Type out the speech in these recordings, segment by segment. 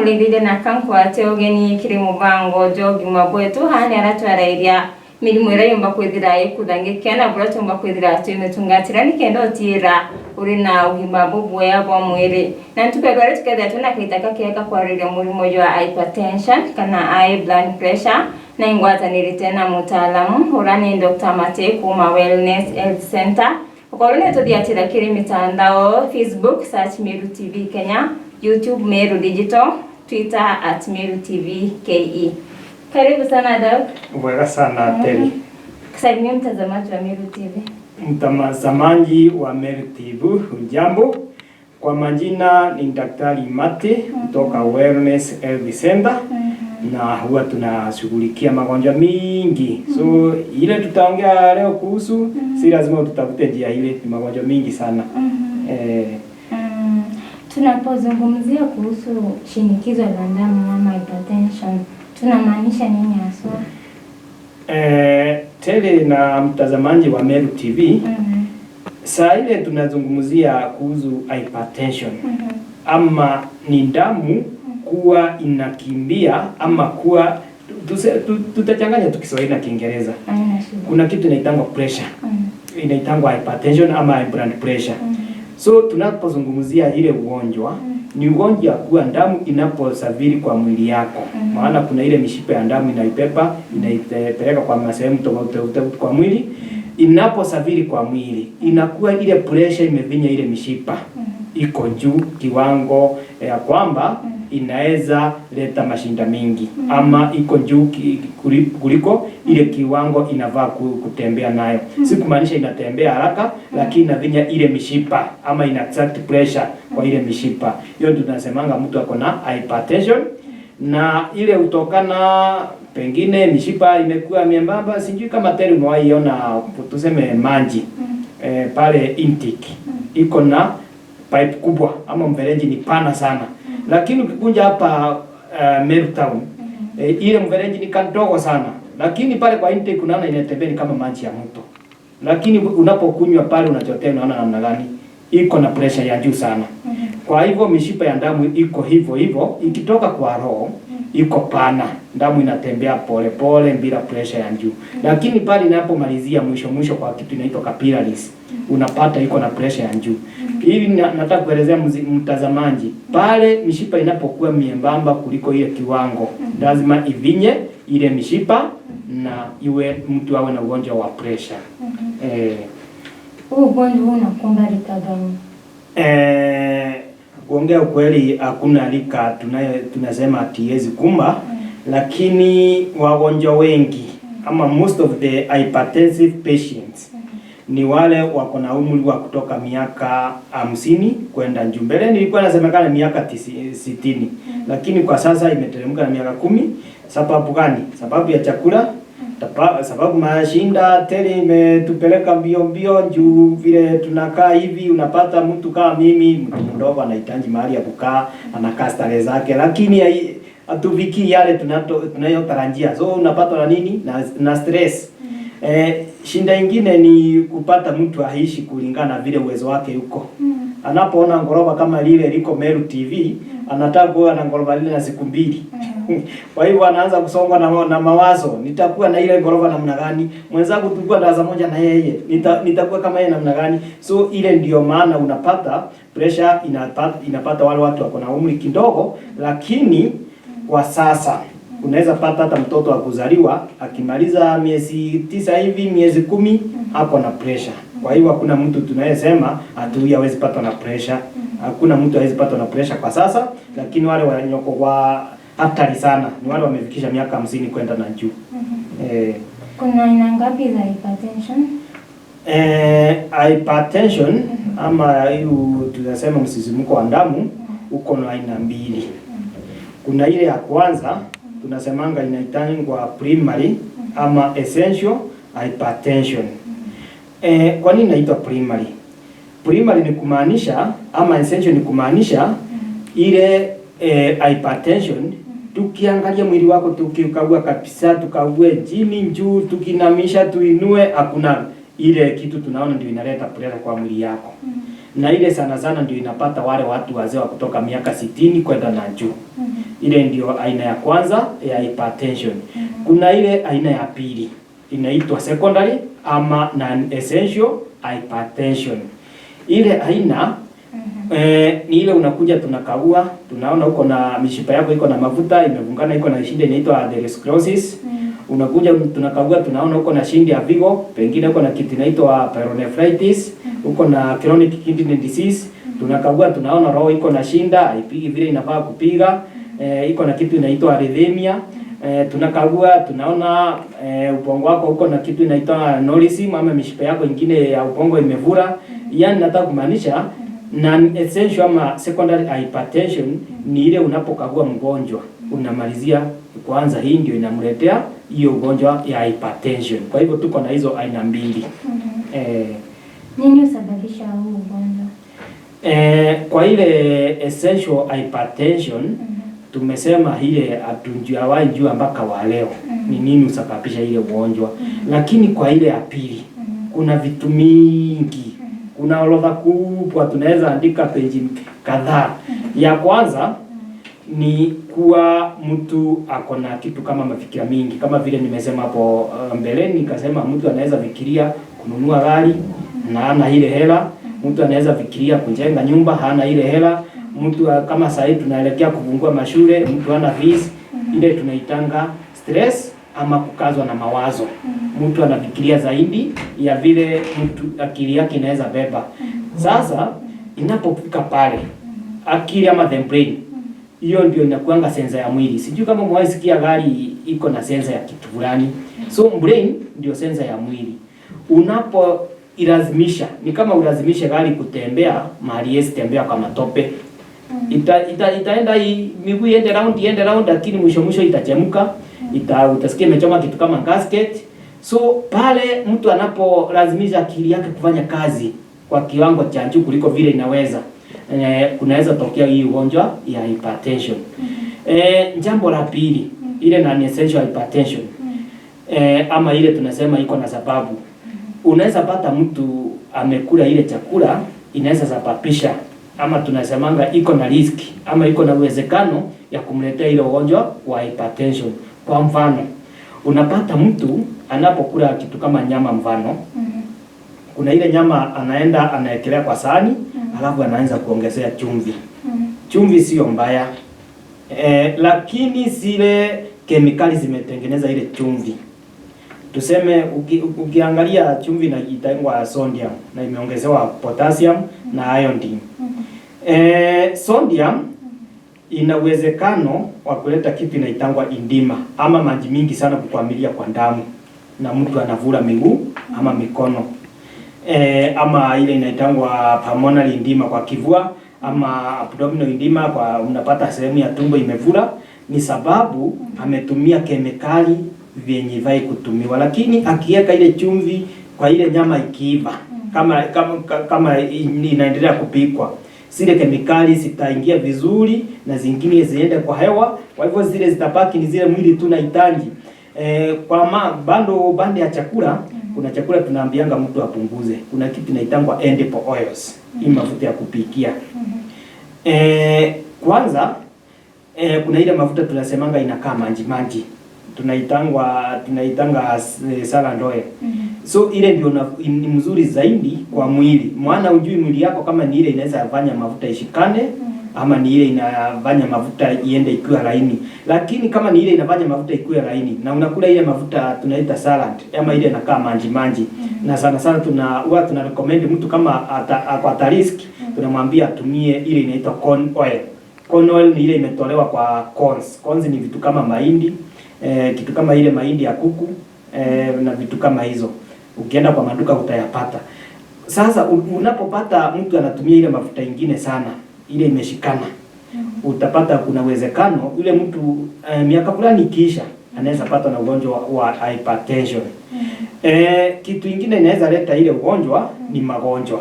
mulirire na kankwate ogeni kiri mubango jogi mabwetu hani aratwarairia mirimo irayumba kwithira ikuthangikia na buratumba kwithira twimetungatira nikendo tira uri na ugima bubwe bwa mwiri na tukegware tuketha tuna kwitaka kiaka kwariria murimo wa hypertension kana high blood pressure na ingwataniri tena mutaalamu urani Dr. Mate kuma Wellness Health Center ukorone tuthiatira kiri mitandao Facebook search Meru TV Kenya, YouTube Meru Digital, Twitter @Meru TV KE. Karibu sana Doc. Wega sana Teri. Salimia mtazamaji wa Meru TV. Mtazamaji wa Meru TV, hujambo? Kwa majina ni Daktari Mate kutoka Wellness Health Center. Na huwa tunashughulikia magonjwa mingi. So ile tutaongea leo kuhusu si lazima tutafute njia ile, ni magonjwa mingi sana. Tunapozungumzia kuhusu shinikizo la damu ama hypertension, tunamaanisha nini hasa? Tele na mtazamaji wa Meru TV. Saa ile tunazungumzia kuhusu hypertension. Ama ni damu kuwa inakimbia ama kuwa tutachanganya tu Kiswahili na Kiingereza. Kuna kitu inaitangwa pressure. Inaitangwa hypertension ama high blood pressure. So tunapozungumzia ile ugonjwa ni ugonjwa kuwa damu inaposafiri kwa mwili yako. Maana kuna ile mishipa ya damu inaipeleka kwa sehemu tofauti kwa mwili. Inaposafiri kwa mwili inakuwa ile pressure imevinya ile mishipa. Iko juu kiwango ya kwamba inaweza leta mashinda mingi ama iko juu kuliko ile kiwango inavaa kutembea nayo. Si kumaanisha inatembea haraka, lakini inavinya ile mishipa ama ina exact pressure kwa ile mishipa. Hiyo tunasemanga mtu ako na hypertension, na ile utokana pengine mishipa imekuwa miembamba. Sijui kama tena umewaiona tuseme maji pale intake iko na pipe kubwa ama mfereji ni pana sana. Lakini ukikunja hapa Meru Town ile mfereji ni kadogo sana, lakini pale kwa intake unaona inatembea kama maji ya mto. Lakini unapokunywa pale unachotea unaona namna gani iko na pressure ya juu sana. Kwa hivyo mishipa ya damu iko hivyo ikitoka kwa roho iko pana, damu inatembea pole pole bila pressure ya juu. Lakini pale inapomalizia mwisho kwa kitu inaitwa capillaries, unapata iko na pressure ya juu. Hivi nataka kuelezea mtazamaji, pale mishipa inapokuwa miembamba kuliko ile kiwango, lazima ivinye ile mishipa na iwe mtu awe na ugonjwa wa pressure. Ugonjwa unakumba rika gani? Kuongea ukweli hakuna rika tunasema hatiwezi kumba, lakini wagonjwa wengi ama most of the hypertensive patients ni wale wako na umri wa kutoka miaka 50 kwenda juu. Mbele nilikuwa nasemekana miaka 60, lakini kwa sasa imeteremka na miaka 10. Sababu gani? Sababu ya chakula, sababu mashinda tele imetupeleka mbio juu vile tunakaa hivi. Unapata mtu kama mimi, mtu mdogo anahitaji mahali ya kukaa, anakaa starehe zake, lakini hatuviki yale tunayotarajia. So unapata na nini? Na stress. Shinda ingine ni kupata mtu aishi kulingana vile uwezo wake yuko. Anapoona ngoroba kama lile liko Meru TV, anataka kuwa na ngoroba lile na siku 2. Kwa hivyo anaanza kusongwa na mawazo, nitakuwa na ile ngoroba namna gani? Mwenzangu tulikuwa darasa moja na yeye, nitakuwa kama yeye namna gani? So ile ndio maana unapata pressure inapata wale watu wako na umri kidogo, lakini kwa sasa unaweza pata hata mtoto wa kuzaliwa akimaliza miezi 9 hivi, miezi 10 hapo na pressure. Kwa hiyo hakuna mtu tunayesema atu hawezi pata na pressure. Hakuna mtu hawezi pata na pressure kwa sasa, lakini wale wanyoko wa hatari sana ni wale wamefikisha miaka 50 kwenda na juu. Kuna aina ngapi za hypertension? Hypertension ama hiyo tunasema msisimko wa damu uko na aina mbili. Kuna ile ya kwanza tunasemanga inaitangwa primary ama essential hypertension. Kwa nini inaitwa primary? Primary ni kumaanisha ama essential ni kumaanisha ile hypertension tukiangalia mwili wako tukikagua kabisa, tukague chini juu, tukinamisha tuinue, hakuna ile kitu tunaona ndio inaleta pressure kwa mwili yako. na ile sana sana ndio inapata wale watu wazee wa kutoka miaka 60 kwenda na juu. Ile ndio aina ya kwanza ya hypertension. Kuna ile aina ya pili inaitwa secondary ama non-essential hypertension. Ile aina ni ile unakuja tunakagua, tunaona uko na mishipa yako iko na mafuta imevungana, iko na shida inaitwa atherosclerosis. Unakuja tunakagua, tunaona uko na shinda ya figo, pengine uko na kitu inaitwa pyelonephritis, uko na chronic kidney disease. Tunakagua, tunaona roho iko na shinda, haipigi vile inafaa kupiga, iko na kitu inaitwa arrhythmia. Tunakagua, tunaona ubongo wako uko na kitu inaitwa aneurysm ama mishipa yako ingine ya ubongo imevura. Yaani nataka kumaanisha non-essential ama secondary hypertension ni ile unapokagua mgonjwa unamalizia kwanza hii ndio inamletea hiyo ugonjwa ya hypertension. Kwa hivyo tuko na hizo aina mbili. Nini husababisha huu ugonjwa? Kwa ile essential hypertension tumesema ile hatujui mpaka wa leo ni nini husababisha ile ugonjwa. Lakini kwa ile ya pili kuna vitu mingi. Kuna orodha kubwa, tunaweza andika peji kadhaa. Ya kwanza ni kuwa mtu ako na kitu kama mafikira mingi, kama vile nimesema hapo mbeleni, nikasema mtu anaweza fikiria kununua gari na hana ile hela. Mtu anaweza fikiria kujenga nyumba, hana ile hela. Mtu kama sasa tunaelekea kufungua mashule, mtu hana fees, ile tunaitanga stress ama kukazwa na mawazo. Mtu anafikiria zaidi ya vile mtu akili yake inaweza beba. Sasa inapofika pale akili ama the brain, hiyo ndio inakuanga sensa ya mwili. Sijui kama mwasikia gari iko na sensa ya kitu fulani. So brain ndio sensa ya mwili. Unapo ilazimisha, ni kama ulazimishe gari kutembea mahali yesi tembea kwa matope. Itaenda miguu iende round lakini mwisho itachemka. Utasikia imechoma kitu kama gasket. So pale mtu anapolazimisha akili yake kufanya kazi kwa kiwango cha juu kuliko vile inaweza, kunaweza tokea hii ugonjwa ya hypertension. Jambo la pili, ile non-essential hypertension, ama ile tunasema iko na sababu. Unaweza pata mtu amekula ile chakula inaweza sababisha, ama tunasemanga iko na risk ama iko na uwezekano ya kumletea ile ugonjwa wa hypertension. Kwa mfano, unapata mtu anapokula kitu kama nyama mfano, kuna ile nyama anaenda anaekelea kwa sahani, alafu anaanza kuongezea chumvi. Chumvi sio mbaya, lakini zile kemikali zimetengeneza ile chumvi. Tuseme ukiangalia chumvi na itaingwa sodium na imeongezewa potassium na iodine. Sodium ina uwezekano wa kuleta kitu inaitangwa indima ama maji mingi sana kukwamilia kwa damu na mtu anavura miguu ama mikono. Ama ile inaitangwa pulmonary edema kwa kifua ama abdominal edema kwa unapata sehemu ya tumbo imevura, ni sababu ametumia kemikali vyenye vai kutumiwa. Lakini akiweka ile chumvi kwa ile nyama ikiiva, kama inaendelea kupikwa, zile kemikali zitaingia vizuri na zingine ziende kwa hewa, kwa hivyo zile zitabaki ni zile mwili tu unahitaji. Kwa bando ya chakula, kuna chakula tunaambianga mtu apunguze. Kuna kitu inaitangwa edible oils, hii mafuta ya kupikia. Kwanza kuna ile mafuta tunasemanga inakaa maji. Tunaitanga salad oil. So ile ndio ni mzuri zaidi kwa mwili. Maana ujui mwili yako kama ni ile inaweza kufanya mafuta ishikane ama ni ile inafanya mafuta iende ikiwa laini. Lakini kama ni ile inafanya mafuta ikiwa laini na unakula ile mafuta tunaita salad ama ile inakaa maji. Na sana huwa tuna recommend mtu kama kwa risk tunamwambia atumie ile inaitwa corn oil. Corn oil ni ile imetolewa kwa corns. Corns ni vitu kama mahindi, kitu kama ile mahindi ya kuku, na vitu kama hizo. Ukienda kwa maduka utayapata. Sasa unapopata mtu anatumia ile mafuta ingine sana, ile imeshikana, utapata kuna uwezekano yule mtu miaka fulani kisha anaweza pata na ugonjwa wa hypertension. Kitu ingine inaweza leta ile ugonjwa ni magonjwa.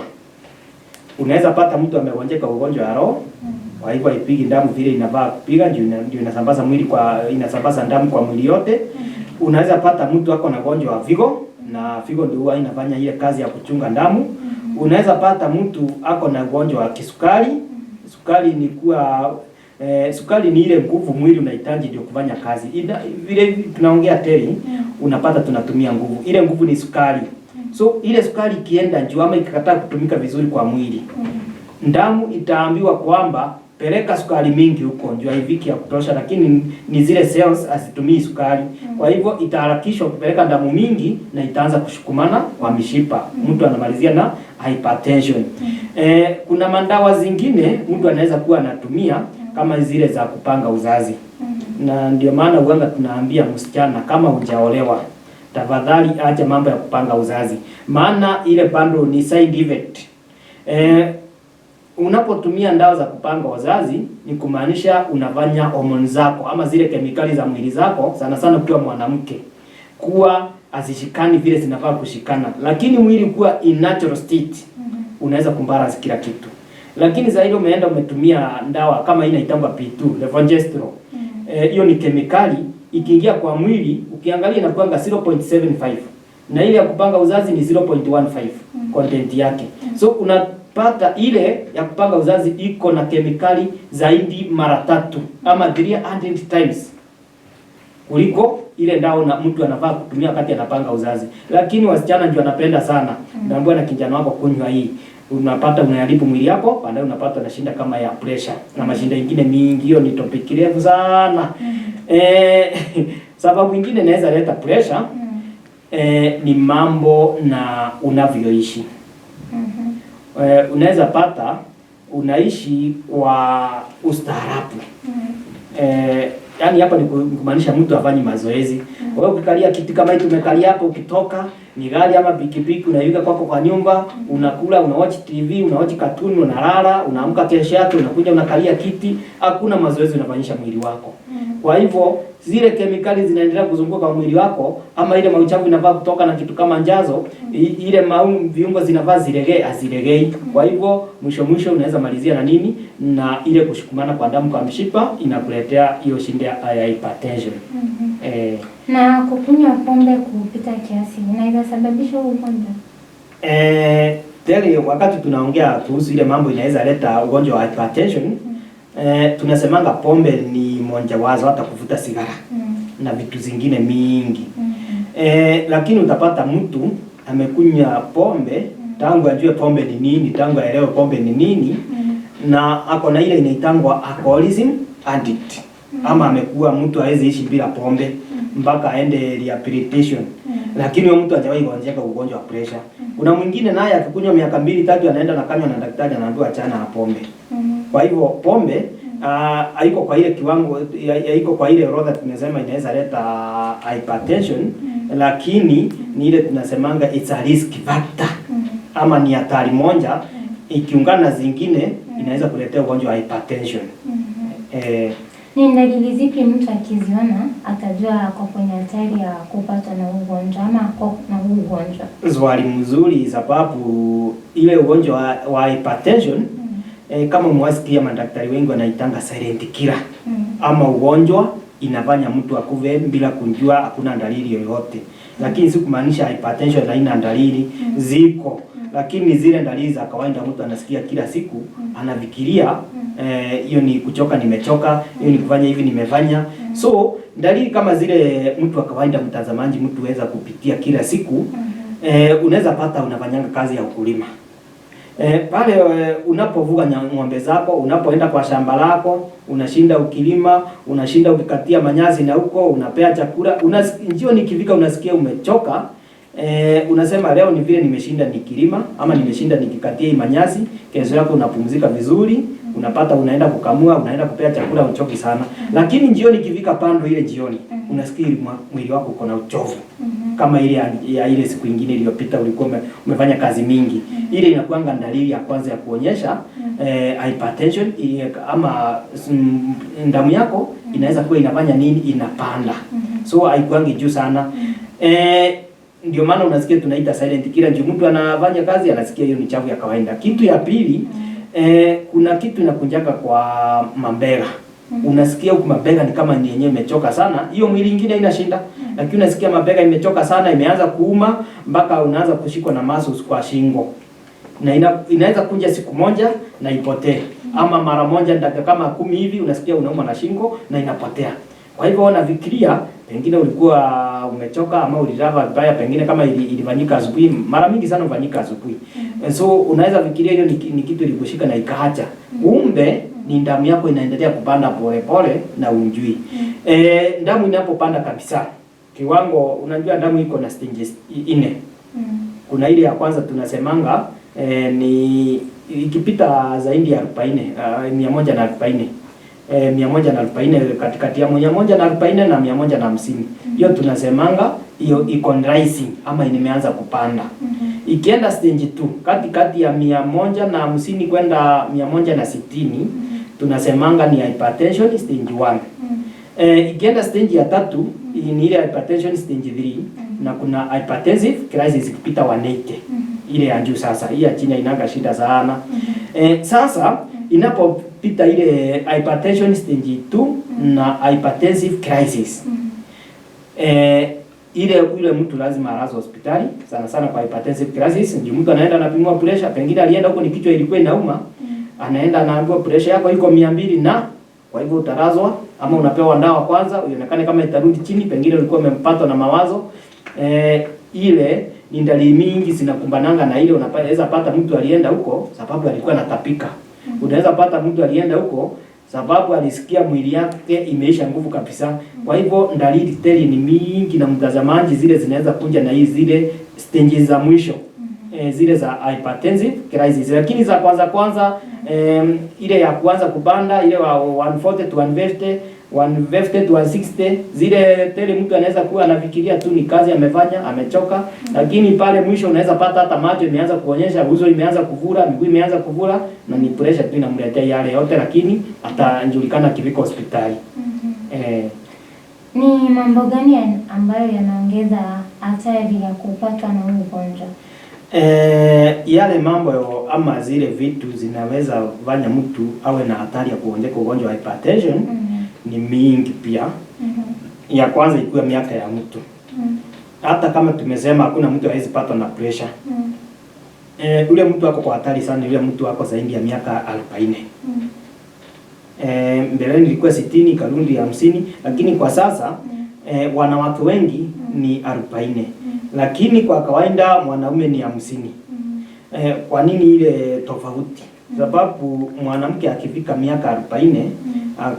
Unaweza pata mtu amegonjeka ugonjwa wa roho, kwa hivyo haipigi damu vile inafaa kupiga, ndio inasambaza inasambaza damu kwa mwili yote. Unaweza pata mtu ako na ugonjwa wa figo, na figo ndio huwa inafanya ile kazi ya kuchunga damu. Unaweza pata mtu ako na ugonjwa wa kisukari. Sukari ni kuwa sukari ni ile nguvu mwili unahitaji ndio kufanya kazi. Vile tunaongea teli, unapata tunatumia nguvu. Ile nguvu ni sukari. So ile sukari ikienda juu ama ikikataa kutumika vizuri kwa mwili, damu itaambiwa kwamba peleka sukari mingi huko, ndio haiviki ya kutosha, lakini ni zile cells asitumii sukari. Kwa hivyo itaharakishwa kupeleka damu mingi na itaanza kushukumana kwa mishipa. Mtu anamalizia na hypertension. Kuna mandawa zingine mtu anaweza kuwa anatumia kama zile za kupanga uzazi. Na ndio maana uanga tunaambia msichana kama hujaolewa, tafadhali acha mambo ya kupanga uzazi. Maana ile bando ni side effect. Unapotumia dawa za kupanga uzazi ni kumaanisha unafanya hormone zako ama zile kemikali za mwili zako, sana sana ukiwa mwanamke, kuwa azishikani vile zinafaa kushikana. Lakini mwili kuwa in natural state, unaweza kumbalance kila kitu. Lakini zaidi umeenda umetumia dawa kama hii inaitwa P2, levogestirone. Hiyo ni kemikali, ikiingia kwa mwili ukiangalia inakuwa 0.75 na ile ya kupanga uzazi ni 0.15 content yake. So unapata ile ya kupanga uzazi iko na kemikali zaidi mara 3 ama 300 times kuliko ile dawa na mtu anafaa kutumia wakati anapanga uzazi. Lakini wasichana ndio wanapenda sana. Naambia na kijana wako kunywa hii, unapata unaharibu mwili yako, baadaye unapata na shinda kama ya pressure na mashinda mengine mingi. Hiyo ni topic refu sana. Sababu nyingine inaweza leta pressure ni mambo na unavyoishi. Unaweza pata unaishi kwa ustaarabu. Yaani hapa ni kumaanisha mtu afanye mazoezi. Wewe ukikalia kiti kama hiki umekalia hapo, ukitoka ni gari ama pikipiki unaiweka kwako kwa nyumba, unakula, unawatch TV, unawatch cartoon, unalala, unaamka kesho yake unakuja unakalia kiti, hakuna mazoezi unafanyisha mwili wako. Kwa hivyo zile kemikali zinaendelea kuzunguka kwa mwili wako, ama ile mauchafu inafaa kutoka na kitu kama njazo, ile viungo zinafaa zilegee, azilegei. Kwa hivyo mwisho unaweza malizia na nini? Na ile kushukumana kwa damu kwa mishipa inakuletea hiyo shinda ya hypertension. Na kukunywa pombe kupita kiasi inaweza sababisha ugonjwa? Tele wakati tunaongea kuhusu ile mambo inaweza leta ugonjwa wa hypertension, tunasemanga pombe ni moja wazo, hata kuvuta sigara na vitu zingine mingi. Lakini utapata mtu amekunywa pombe tangu ajue pombe ni nini, tangu aelewe pombe ni nini, na ako na ile inaitangwa alcoholism addict. Ama amekuwa mtu hawezi ishi bila pombe mpaka aende rehabilitation. Lakini huyo mtu hajawahi kuanzia ugonjwa wa pressure. Kuna mwingine naye akikunywa miaka 2-3 anaenda na kanywa na daktari anaambiwa achana na pombe. Kwa hivyo pombe haiko kwa ile kiwango, haiko kwa ile orodha tunasema inaweza leta hypertension, lakini ni ile tunasemanga it's a risk factor. Ama ni hatari moja ikiungana na zingine inaweza kuletea ugonjwa wa hypertension. Ni dalili zipi mtu akiziona atajua ako kwenye hatari ya kupata na ugonjwa ama ako na ugonjwa? Swali mzuri, sababu ile ugonjwa wa hypertension kama mwasikia madaktari wengi wanaitanga silent killer. Ama ugonjwa inafanya mtu akuve bila kujua, hakuna dalili yoyote. Lakini si kumaanisha hypertension haina dalili, ziko. Lakini zile dalili za kawaida mtu anasikia kila siku, anafikiria hiyo ni kuchoka, nimechoka, hiyo ni kufanya hivi, nimefanya. So dalili kama zile mtu wa kawaida, mtazamaji, mtu weza kupitia kila siku, unaweza pata unafanyanga kazi ya ukulima. Pale unapovuga ng'ombe zako, unapoenda kwa shamba lako, unashinda ukilima, unashinda ukikatia manyazi na huko, unapea chakula, jioni ikifika unasikia umechoka. Unasema leo ni vile nimeshinda nikilima ama nimeshinda nikikatia manyazi, kesho yako unapumzika vizuri, unapata unaenda kukamua, unaenda kupea chakula, uchoki sana. Lakini jioni ikifika pando ile jioni, unasikia mwili wako uko na uchovu. Kama ile ya ile siku nyingine iliyopita ulikuwa umefanya kazi mingi. Ile inakuanga dalili ya kwanza ya kuonyesha hypertension, ama damu yako inaweza kuwa inafanya nini, inapanda. So haikuangi juu sana. Ndio maana unasikia tunaita silent killer, ndio mtu anafanya kazi anasikia hiyo ni chafu ya kawaida. Kitu ya pili, kuna kitu inakunjaka kwa mabega. Unasikia huko mabega ni kama ni yenyewe imechoka sana. Hiyo mwili mwingine haina shida, lakini unasikia mabega imechoka sana, imeanza kuuma mpaka unaanza kushikwa na muscles kwa shingo. na inaweza kuja siku moja na ipotee, ama mara moja dakika kama 10 hivi unasikia unauma na shingo na inapotea. Kwa hivyo unafikiria pengine ulikuwa umechoka ama ulilala vibaya, pengine kama ilifanyika asubuhi. Mara mingi sana hufanyika asubuhi. So unaweza fikiria hiyo ni kitu ilikushika na ikaacha. Kumbe ni damu yako inaendelea kupanda pole pole na unjui. Damu inapopanda kabisa kiwango, unajua damu iko na stages 4. Kuna ile ya kwanza tunasemanga ni ikipita zaidi ya 40, 140. 140 katikati ya 140 na 150. Hiyo tunasemanga hiyo iko rising ama imeanza kupanda. Ikienda stage 2 katikati ya 150 kwenda 160 tunasemanga ni hypertension stage 1. Ikienda stage ya 3 ni ile hypertension stage 3 na kuna hypertensive crisis ikipita 180. Ile ya juu sasa, hii ya chini inaga shida sana. Sasa inapopita ile hypertension stage 2 na hypertensive crisis, ile mtu lazima alazwe hospitali sana sana kwa hypertensive crisis. Ndio mtu anaenda anapimwa pressure, pengine alienda huko ni kichwa ilikuwa inauma, anaenda anaambiwa pressure yako iko 200 na kwa hivyo utalazwa ama unapewa dawa kwanza uionekane kama itarudi chini, pengine ulikuwa umempatwa na mawazo. Ile ni dalili mingi zinakumbananga na ile. Unaweza pata mtu alienda huko sababu alikuwa anatapika. Unaweza pata mtu alienda huko sababu alisikia mwili yake imeisha nguvu kabisa. Kwa hivyo dalili teli ni mingi na mtazamaji, zile zinaweza kuja na hizi zile stages za mwisho. Zile za hypertensive crisis. Lakini za kwanza ile ya kwanza kupanda ile wa 140 to 150 to 160, zile tele mtu anaweza kuwa anafikiria tu ni kazi amefanya, amechoka, lakini pale mwisho unaweza pata hata macho imeanza kuonyesha, uso imeanza kuvura, miguu imeanza kuvura, na ni pressure tu inamletea yale yote, lakini atajulikana kiviko hospitali. Ni mambo gani ambayo yanaongeza hatari ya kupatwa na huu ugonjwa? Yale mambo ama zile vitu zinaweza kufanya mtu awe na hatari ya kuonjeka ugonjwa wa hypertension ni mingi pia. Ya kwanza ikiwa miaka ya mtu. Hata kama tumesema hakuna mtu hawezi patwa na pressure. Ule mtu ako kwa hatari sana, yule mtu ako zaidi ya miaka 40. Mbeleni ilikuwa 60 karudi 50, lakini kwa sasa wanawake wengi ni 40. Lakini kwa kawaida mwanaume ni 50. Kwa nini ile tofauti? Sababu mwanamke akifika miaka 40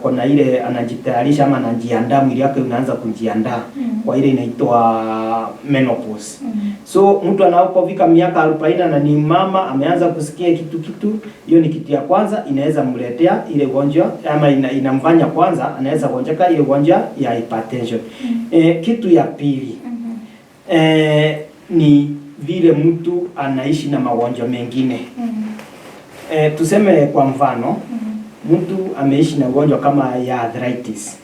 kuna ile anajitayarisha ama anajiandaa, mwili wake unaanza kujiandaa kwa ile inaitwa menopause. So mtu anapofika miaka 40 na ni mama ameanza kusikia kitu, hiyo ni kitu ya kwanza inaweza mletea ile ugonjwa ama inamfanya kwanza anaweza kuonjeka ile ugonjwa ya hypertension. Kitu ya pili ni vile mtu anaishi na magonjwa mengine. Tuseme kwa mfano mtu ameishi na ugonjwa kama ya arthritis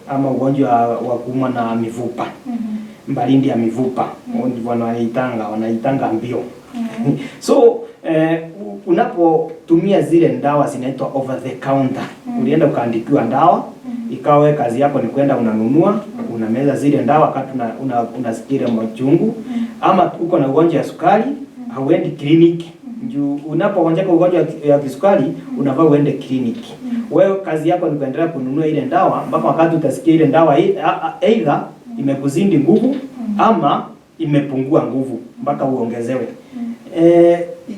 ama ugonjwa wa kuumwa na mifupa, mbalindi ya mifupa, wanaitanga mbio. So unapotumia zile dawa zinaitwa over the counter, ulienda ukaandikiwa dawa, ikawa kazi yako ni kwenda unanunua, unameza zile dawa wakati unasikia machungu, ama uko na ugonjwa ya sukari, hauendi kliniki. Juu unapogonjeka ugonjwa ya kisukari unafaa uende kliniki. Wewe kazi yako ni kuendelea kununua ile dawa mpaka wakati utasikia ile dawa either imekuzidi nguvu ama imepungua nguvu mpaka uongezewe.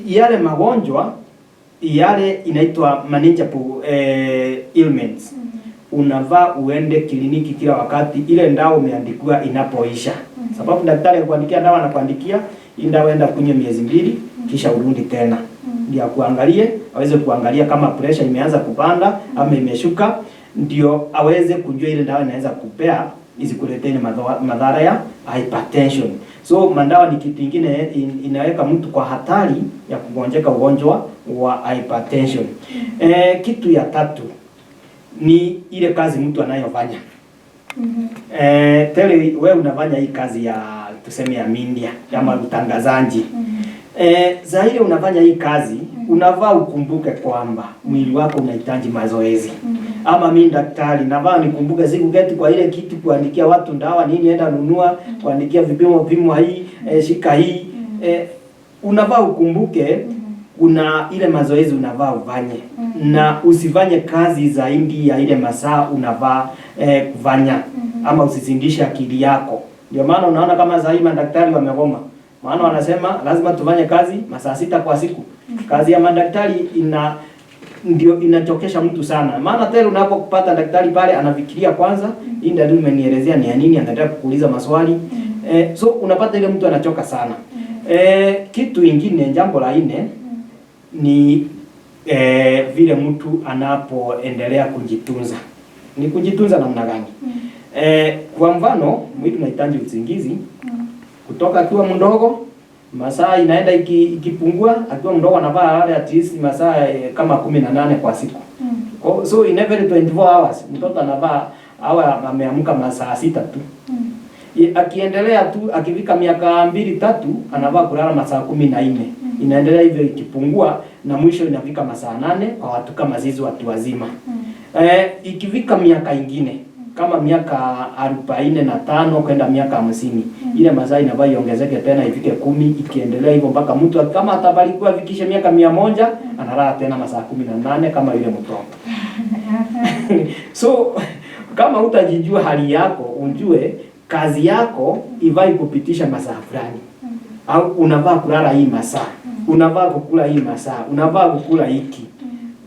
Yale magonjwa yale inaitwa manageable ailments. Unafaa uende kliniki kila wakati ile dawa umeandikiwa inapoisha. Sababu daktari akuandikia dawa anakuandikia hii dawa enda kunywa miezi 2 kisha urudi tena. Ndio kuangalie, aweze kuangalia kama pressure imeanza kupanda ama imeshuka, ndio aweze kujua ile dawa inaweza kupea isikuletee madhara ya hypertension. So madawa ni kitu kingine inaweka mtu kwa hatari ya kugonjeka ugonjwa wa hypertension. Kitu ya tatu ni ile kazi mtu anayofanya. Tele wewe unafanya hii kazi ya tuseme ya media kama utangazaji. Zaidi unafanya hii kazi, unavaa ukumbuke kwamba mwili wako unahitaji mazoezi. Ama mimi daktari navaa nikumbuke siku geti kwa ile kitu kuandikia watu dawa nini enda nunua, kuandikia vipimo hii, shika hii. Unavaa ukumbuke kuna ile mazoezi unavaa ufanye. Na usifanye kazi zaidi ya ile masaa unavaa kufanya. Ama usizindishe akili yako. Ndio maana unaona kama sasa hivi madaktari wamegoma. Maana wanasema lazima tufanye kazi masaa 6 kwa siku. Kazi ya madaktari ndio inachokesha mtu sana. Maana tena unapopata daktari pale anafikiria kwanza, hii ndio umenielezea ni ya nini, anataka kukuuliza maswali. So unapata ile mtu anachoka sana. Kitu kingine, jambo la 4 ni vile mtu anapoendelea kujitunza. Ni kujitunza namna gani? Kwa mfano, mwili unahitaji usingizi kutoka akiwa mdogo, masaa inaenda ikipungua, akiwa mdogo anavaa wale at least masaa kama 18 kwa siku. So in every 24 hours mtoto anavaa awe ameamka masaa 6 tu. Akiendelea tu akifika miaka 2-3 anavaa kulala masaa 14. Inaendelea hivyo ikipungua na mwisho inafika masaa 8 kwa watu kama sisi watu wazima. Ikifika miaka ingine kama miaka 45 kwenda miaka 50, ile masaa inavaa iongezeke tena ifike 10, ikiendelea hivyo mpaka mtu kama atabarikiwa afikishe miaka 100 analala tena masaa 18 kama yule mtoto. So kama utajijua hali yako, unjue kazi yako ivai kupitisha masaa fulani. Au unavaa kulala hii masaa, unavaa kukula hii masaa, unavaa kukula hiki,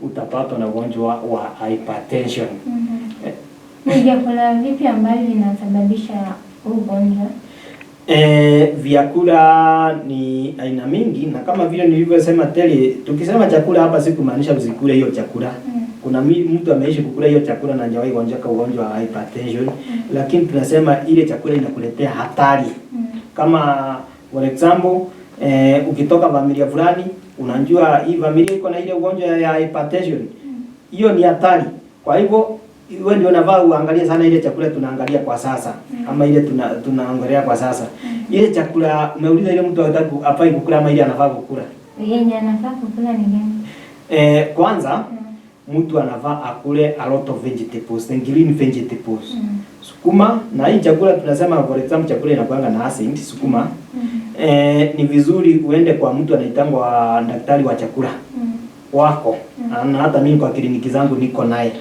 utapatwa na ugonjwa wa hypertension. Vyakula vipi ambavyo vinasababisha ugonjwa? Vyakula ni aina mingi, na kama vile nilivyosema tele, tukisema chakula hapa si kumaanisha usikule hiyo chakula. Kuna mtu ameishi kukula hiyo chakula na hajawahi gonjeka ugonjwa wa hypertension, lakini tunasema ile chakula inakuletea hatari. Kama for example, ukitoka familia fulani, unajua hii familia iko na ile ugonjwa ya hypertension. Hiyo ni hatari. Kwa hivyo wewe ndio unavaa uangalie sana ile chakula tunaangalia kwa sasa, ama ile tunaangalia kwa sasa. Ile chakula umeuliza ile mtu anataka afai kukula ama ile anafaa kukula? Yenye anafaa kukula ni gani? Kwanza mtu anafaa akule a lot of vegetables, green vegetables. Sukuma, na hii chakula tunasema for example chakula inakuanga na acid, sukuma. Ni vizuri uende kwa mtu anaitangwa daktari wa chakula wako. Na hata mimi kwa kliniki zangu niko naye.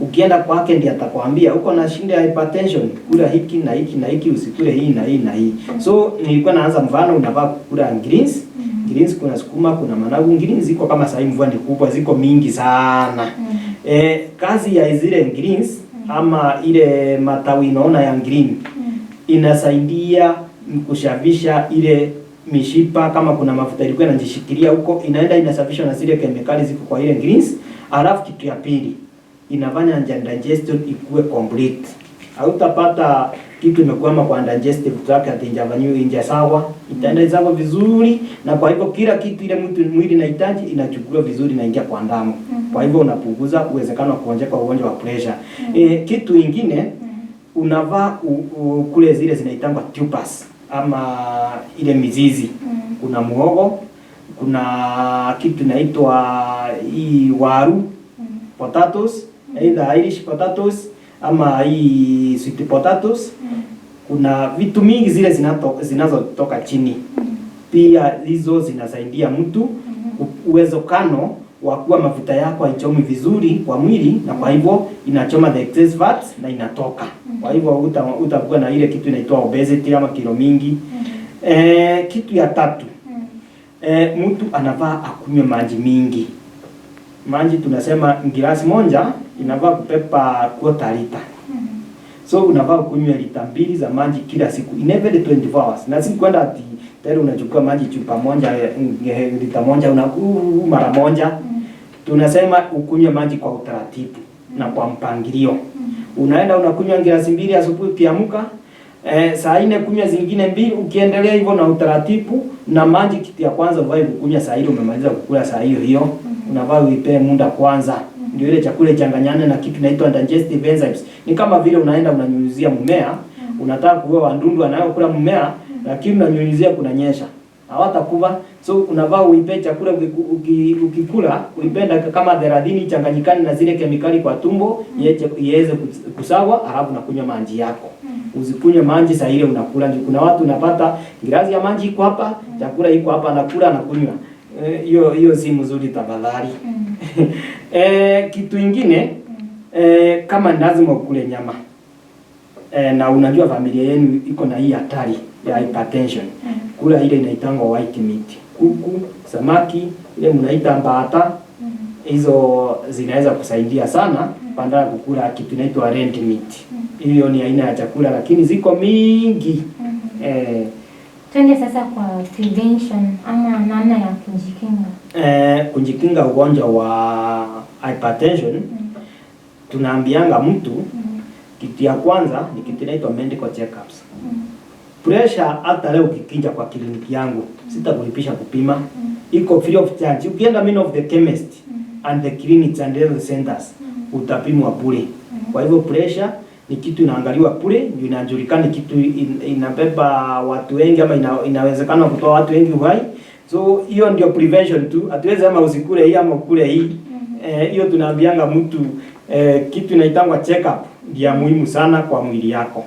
Ukienda kwake ndiye atakwambia uko na shida ya hypertension, kula hiki na hiki na hiki, usikule hii na hii na hii. So nilikuwa naanza mfano, unavaa kukula greens. Greens kuna sukuma, kuna managu. Greens ziko kama sasa mvua ni kubwa, ziko mingi sana. Kazi ya zile greens ama ile matawi unaona ya green inasaidia kushavisha ile mishipa, kama kuna mafuta ilikuwa inajishikilia huko, inaenda inasafishwa na zile kemikali ziko kwa ile greens. Alafu kitu ya pili, inafanya digestion ikue complete. Hautapata kitu imekwama kwa digestive tract ati injavanywe inja sawa, itaenda sawa vizuri, na kwa hivyo kila kitu ile mwili inahitaji inachukuliwa vizuri na ingia kwa damu. Kwa hivyo unapunguza uwezekano wa kuonjeka ugonjwa wa pressure. Kitu kingine, unavaa kule zile zinaitangwa tubers ama ile mizizi. Kuna muhogo, kuna kitu inaitwa hii waru, potatoes, either Irish potatoes ama hii sweet potatoes. Kuna vitu mingi zile zinazotoka chini. Pia hizo zinasaidia mtu uwezekano wa kuwa mafuta yako haichomi vizuri kwa mwili, na kwa hivyo inachoma the excess fats na inatoka. Kwa hivyo utakuwa na ile kitu inaitwa obesity ama kilo mingi. Kitu ya tatu, mtu anafaa akunywe maji mingi. Maji tunasema glasi moja inafaa kupepa quarter liter. So unafaa kunywa lita 2 za maji kila siku in every 24 hours. Na si kwenda ati tayari unachukua maji chupa moja lita moja unakunywa mara moja. Tunasema ukunywe maji kwa utaratibu na kwa mpangilio. Unaenda unakunywa glasi 2 asubuhi ukiamka, saa 4 kunywa zingine 2, ukiendelea hivyo na utaratibu. Na maji kitu ya kwanza uvai kukunywa saa ile umemaliza kukula saa hiyo. Unavaa uipe muda kwanza. Ndio ile chakula changanyane na kitu inaitwa digestive enzymes. Ni kama vile unaenda unanyunyizia mmea, unataka kuua wadudu wanayokula mmea, lakini unanyunyizia kunanyesha. Hawatakuva. So unavaa uipe chakula ukikula, uipenda kama 30 changanyikane na zile kemikali kwa tumbo, iweze kusawa, alafu unakunywa maji yako. Usikunywe maji saa ile unakula. Kuna watu unapata glasi ya maji iko hapa, chakula iko hapa, anakula anakunywa. Hiyo si mzuri tafadhali. Kitu ingine kama lazima ukule nyama na unajua familia yenu iko na hii hatari ya hypertension, kula ile inaitangwa white meat, kuku, samaki, ile mnaita mbata, hizo zinaweza kusaidia sana badala kukula kitu inaitwa red meat. Hiyo ni aina ya chakula lakini ziko mingi. Twende sasa kwa prevention ama namna ya kujikinga. Kujikinga ugonjwa wa hypertension, tunaambianga mtu kitu ya kwanza ni kitu inaitwa medical checkups. Pressure hata leo ukikinja kwa kliniki yangu sitakulipisha kupima. Iko free of charge. Ukienda many of the chemist and the clinics and health centers utapimwa bure. Kwa hivyo pressure ni kitu inaangaliwa bure, ndio inajulikana kitu inabeba watu wengi ama inawezekana kutoa watu wengi uhai. So hiyo ndio prevention tu. Hatuwezi ama usikule hii ama ukule hii. Hiyo tunaambianga mtu kitu inaitangwa check up ndio muhimu sana kwa mwili yako.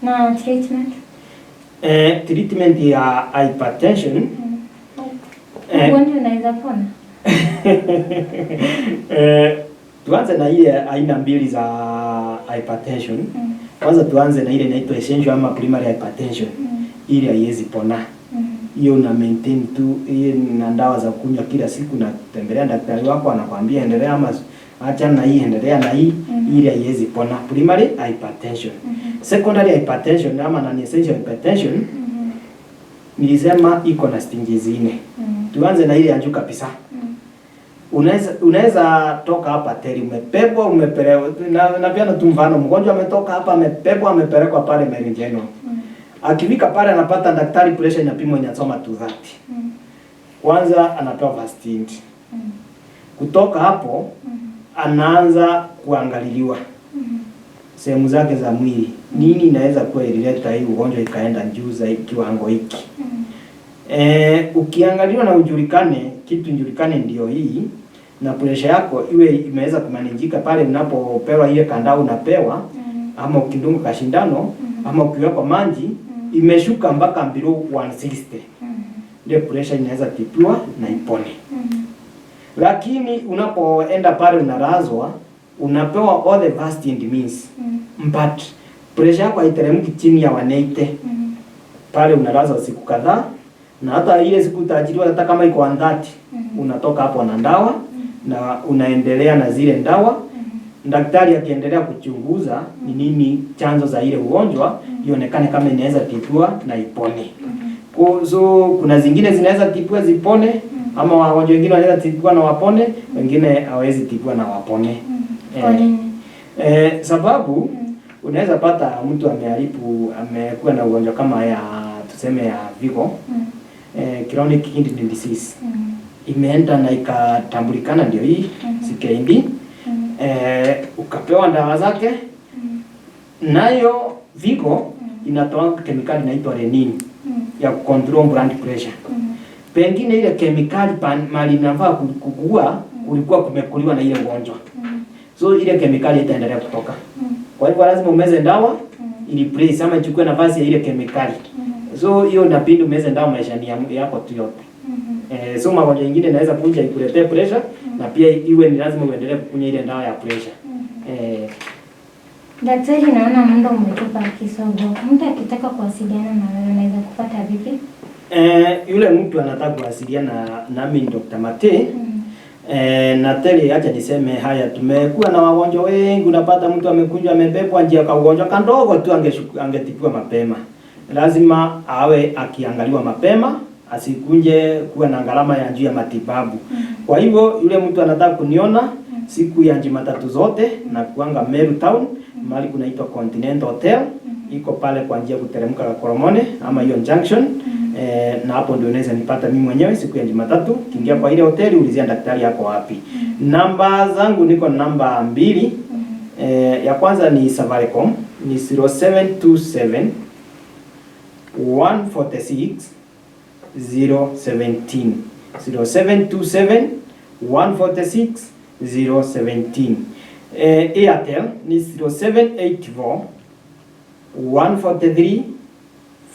Na treatment? Treatment ya hypertension ugonjwa unaweza pona? Tuanze na ile aina mbili za hypertension. Kwanza tuanze na ile inaitwa essential ama primary hypertension. Ile haiwezi pona. Hiyo una maintain tu, hiyo na dawa za kunywa kila siku, na tembelea daktari wako anakuambia endelea ama acha na hii, endelea na hii. Ile haiwezi pona, primary hypertension. Secondary hypertension ama non-essential hypertension nilisema iko na stages 4. Tuanze na ile ya juu kabisa. Unaweza toka hapa teri umepebwa umepelekwa, na pia na mfano mgonjwa ametoka hapa amepebwa amepelekwa pale Merijeno. Akifika pale anapata daktari pressure inapimwa inasoma 230. Kwanza anapewa first aid. Kutoka hapo anaanza kuangaliliwa sehemu zake za mwili. Nini inaweza kuwa ilileta hii ugonjwa ikaenda juu za kiwango hiki. Ukiangaliwa na ujulikane, kitu ujulikane ndio hii, na pressure yako iwe imeweza kumanejika pale unapopewa ile kandao unapewa, ama ukidunga kashindano, ama ukiwekwa maji imeshuka mpaka below 160. Ndio pressure inaweza tipiwa na ipone. Lakini unapoenda pale unalazwa, unapewa all the first aid means. But pressure yako haiteremki chini ya 180. Pale unalazwa siku kadhaa, na hata ile siku utajiriwa hata kama iko 130, unatoka hapo na dawa na unaendelea na zile dawa. Daktari akiendelea kuchunguza ni nini chanzo za ile ugonjwa, ionekane kama inaweza tibiwa na ipone. So kuna zingine zinaweza tibiwa zipone, ama wagonjwa wengine wanaweza tibiwa na wapone, wengine hawezi tibiwa na wapone. Sababu unaweza pata mtu amekuwa na ugonjwa kama ya tuseme ya Vigo, chronic kidney disease. Imeenda na ikatambulikana ndio hii CKD. Ukapewa dawa zake, nayo Vigo inatoa kemikali inaitwa renin ya control blood pressure. Pengine ile kemikali mali inafaa kukua kulikuwa kumekuliwa na ile ugonjwa. So ile kemikali itaendelea kutoka. Kwa hivyo lazima umeze dawa ili replace ama ichukue nafasi ya ile kemikali. So hiyo inabidi umeze dawa maisha yako tu yote. So magonjwa mengine inaweza kuja ikuletee pressure, na pia iwe ni lazima uendelee kukunywa ile dawa ya pressure. Daktari, naona muda umetupa kisogo. Mtu akitaka kuwasiliana na wewe anaweza kupata vipi? Yule mtu anataka kuwasiliana nami ni Dr. Mate. Na tele acha niseme haya, tumekuwa na wagonjwa wengi. Unapata mtu amekuja amebebwa njia kwa ugonjwa kandogo tu, angetibiwa mapema. Lazima awe akiangaliwa mapema, asikunje kuwa na gharama ya juu ya matibabu. Kwa hivyo yule mtu anataka kuniona siku ya Jumatatu zote na kuanga Meru Town, mahali kunaitwa Continental Hotel, iko pale kwa njia kuteremka kwa Koromone ama hiyo junction. Na hapo ndio unaweza nipata mimi mwenyewe siku ya Jumatatu. Kiingia kwa ile hoteli ulizia daktari yako wapi. Namba zangu niko namba 2. Ya kwanza ni Safaricom ni 0727 146 017 0727 146 017. Airtel ni 0784 143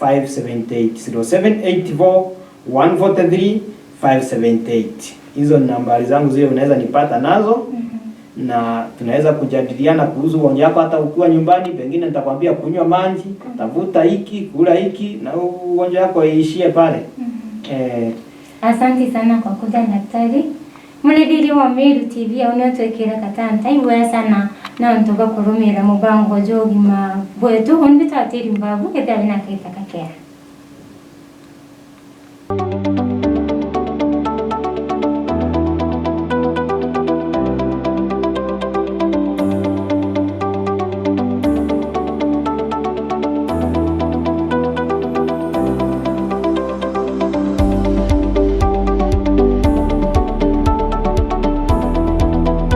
578 0784 143 578. Hizo ni nambari zangu zile unaweza nipata nazo. Na tunaweza kujadiliana kuhusu ugonjwa wako hata ukiwa nyumbani, pengine nitakwambia kunywa maji, tafuta hiki, kula hiki na ugonjwa wako iishie pale. Asante sana kwa kuja daktari. Mulidiri wa Meru TV aunotwekera katanta iwe sana na ntoga kurumira mubango jogi ma bwetu honbita atiri mbabu kete abina kaita kakea.